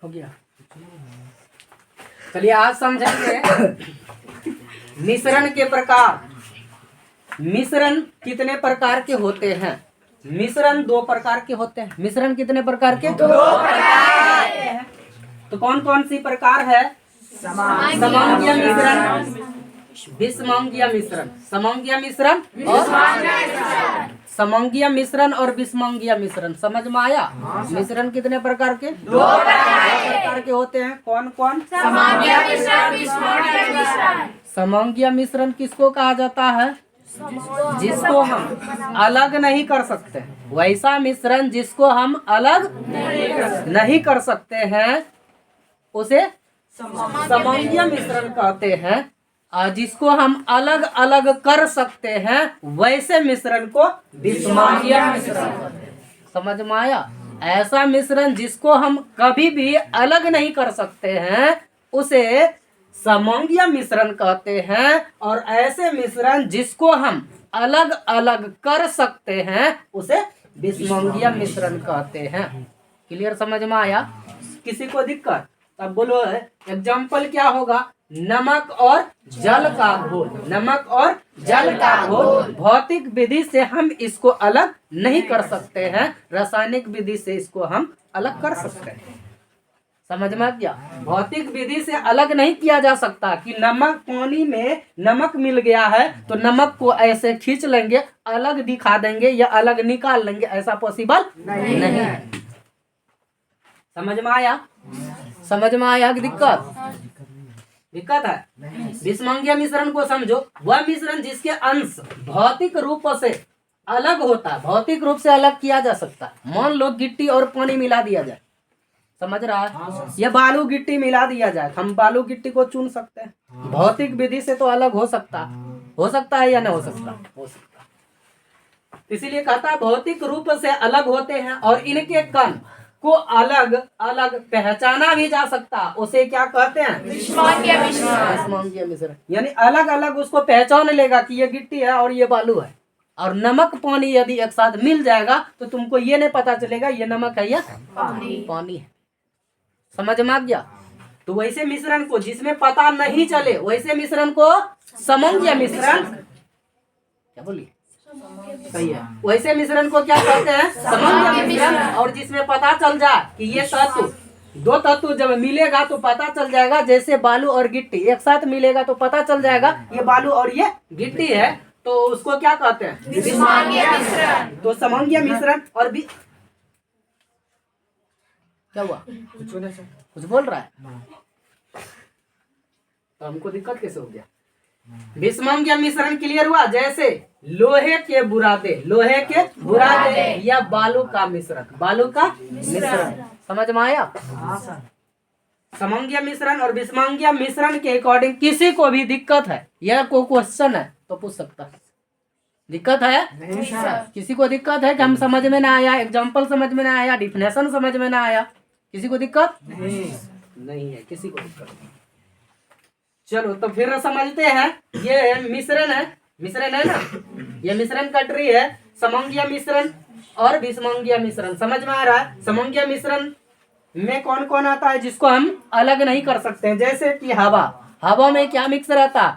हो गया। चलिए आज समझेंगे मिश्रण के प्रकार। मिश्रण कितने प्रकार के होते हैं? मिश्रण 2 प्रकार के होते हैं। मिश्रण कितने प्रकार के? 2 प्रकार। तो कौन कौन सी प्रकार है? समंगीय मिश्रण, विषमंगीय मिश्रण, समंगीय मिश्रण और समंगीय मिश्रण और विषमंगीय मिश्रण। समझ में आया? मिश्रण कितने प्रकार के? 2 प्रकार के होते हैं। कौन कौन? समंगीय मिश्रण, विषमंगीय मिश्रण। समंगीय मिश्रण किसको कहा जाता है? जिसको हम अलग नहीं कर सकते। वैसा मिश्रण जिसको हम अलग नहीं कर सकते हैं उसे समंगीय मिश्रण कहते हैं। और जिसको हम अलग अलग कर सकते हैं वैसे मिश्रण को विषमंगीय मिश्रण कहते हैं। समझ में आया? ऐसा मिश्रण जिसको हम कभी भी अलग नहीं कर सकते हैं उसे समंगीय मिश्रण कहते हैं। और ऐसे मिश्रण जिसको हम अलग अलग कर सकते हैं उसे विषमंगीय मिश्रण कहते हैं। क्लियर? समझ में आया? किसी को दिक्कत? अब बोलो एग्जाम्पल क्या होगा? नमक और जल का घोल। नमक और जल का घोल भौतिक विधि से हम इसको अलग नहीं कर सकते हैं, रासायनिक विधि से इसको हम अलग कर सकते हैं। समझ में आ गया? भौतिक विधि से अलग नहीं किया जा सकता कि नमक, पानी में नमक मिल गया है तो नमक को ऐसे खींच लेंगे, अलग दिखा देंगे या अलग निकाल लेंगे, ऐसा पॉसिबल नहीं। समझ में आया? समझ में आया कि दिक्कत है? विषमंगीय मिश्रण को समझो, वह मिश्रण जिसके अंश भौतिक रूप से अलग होता है, भौतिक रूप से अलग किया जा सकता है। मान लो गिट्टी और पानी मिला दिया जाए, समझ रहा है? या बालू गिट्टी मिला दिया जाए, हम बालू गिट्टी को चुन सकते हैं। भौतिक विधि से तो अलग हो सकता है या नहीं हो सकता? हो सकता। इसीलिए कहता है भौतिक रूप से अलग होते हैं और इनके कण को अलग अलग पहचाना भी जा सकता, उसे क्या कहते हैं? विषमंगीय मिश्रण। विषमंगीय मिश्रण यानी अलग अलग उसको पहचान लेगा कि ये गिट्टी है और ये बालू है। और नमक पानी यदि एक साथ मिल जाएगा तो तुमको ये नहीं पता चलेगा ये नमक है या पानी है। समझ में आ गया? तो वैसे मिश्रण को जिसमें पता नहीं चले वैसे मिश्रण को समंगीय मिश्रण, क्या बोलिए? सही है। वैसे मिश्रण को क्या कहते हैं? समंगीय मिश्रण। और जिसमें पता चल जाए कि ये तत्व, 2 तत्व जब मिलेगा तो पता चल जाएगा, जैसे बालू और गिट्टी एक साथ मिलेगा तो पता चल जाएगा ये बालू और ये गिट्टी है, तो उसको क्या कहते हैं? विषमंगीय मिश्रण। तो समंगीय मिश्रण और भी क्या हुआ? कुछ बोल रहा है तो हमको दिक्कत कैसे हो गया? विषमंगीय मिश्रण क्लियर हुआ? जैसे लोहे के बुरादे या बालू का मिश्रण, बालू का मिश्रण। समझ में आया? समंगीय मिश्रण और विषमंगीय मिश्रण के अकॉर्डिंग किसी को भी दिक्कत है या कोई क्वेश्चन है तो पूछ सकता है। दिक्कत है? किसी को दिक्कत है कि हम समझ में ना आया, एग्जाम्पल समझ में ना आया, डिफिनेशन समझ में ना आया? किसी को दिक्कत नहीं है, किसी को दिक्कत नहीं। चलो तो फिर समझते हैं। ये मिश्रण है ना, ये मिश्रण का ट्री है। समंगीय मिश्रण और विषमंगीय मिश्रण समझ में आ रहा है? समंगीय मिश्रण में कौन कौन आता है जिसको हम अलग नहीं कर सकते हैं? जैसे कि हवा में क्या मिक्स रहता है?